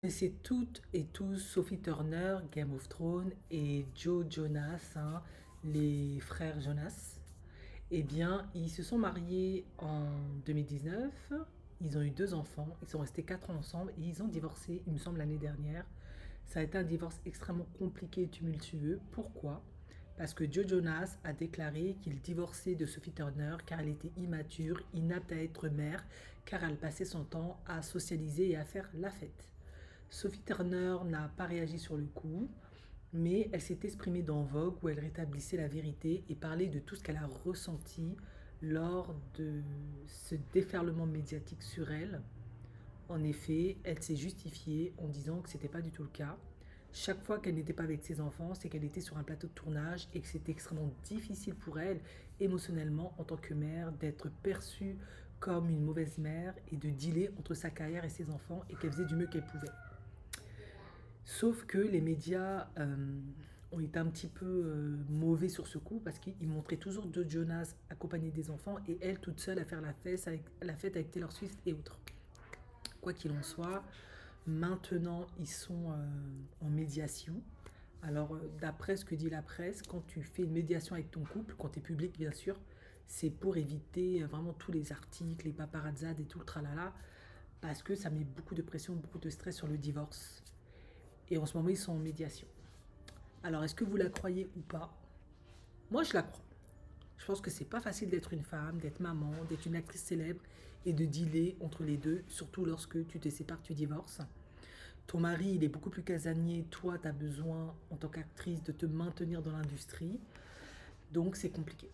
C'est toutes et tous Sophie Turner, Game of Thrones et Joe Jonas, hein, les frères Jonas. Eh bien, ils se sont mariés en 2019. Ils ont eu deux enfants. Ils sont restés 4 ans ensemble et ils ont divorcé, il me semble, l'année dernière. Ça a été un divorce extrêmement compliqué et tumultueux. Pourquoi? Parce que Joe Jonas a déclaré qu'il divorçait de Sophie Turner car elle était immature, inapte à être mère, car elle passait son temps à socialiser et à faire la fête. Sophie Turner n'a pas réagi sur le coup, mais elle s'est exprimée dans Vogue où elle rétablissait la vérité et parlait de tout ce qu'elle a ressenti lors de ce déferlement médiatique sur elle. En effet, elle s'est justifiée en disant que ce n'était pas du tout le cas. Chaque fois qu'elle n'était pas avec ses enfants, c'est qu'elle était sur un plateau de tournage et que c'était extrêmement difficile pour elle, émotionnellement, en tant que mère, d'être perçue comme une mauvaise mère et de dealer entre sa carrière et ses enfants et qu'elle faisait du mieux qu'elle pouvait. Sauf que les médias ont été un petit peu mauvais sur ce coup parce qu'ils montraient toujours de Jonas accompagné des enfants et elle toute seule à faire la fête avec Taylor Swift et autres. Quoi qu'il en soit, maintenant ils sont en médiation. Alors d'après ce que dit la presse, quand tu fais une médiation avec ton couple, quand tu es public bien sûr, c'est pour éviter vraiment tous les articles, les paparazzades et tout le tralala, parce que ça met beaucoup de pression, beaucoup de stress sur le divorce. Et en ce moment, ils sont en médiation. Alors, est-ce que vous la croyez ou pas? Moi, je la crois. Je pense que c'est pas facile d'être une femme, d'être maman, d'être une actrice célèbre et de dealer entre les deux, surtout lorsque tu te sépares, tu divorces. Ton mari, il est beaucoup plus casanier. Toi, tu as besoin, en tant qu'actrice, de te maintenir dans l'industrie. Donc, c'est compliqué.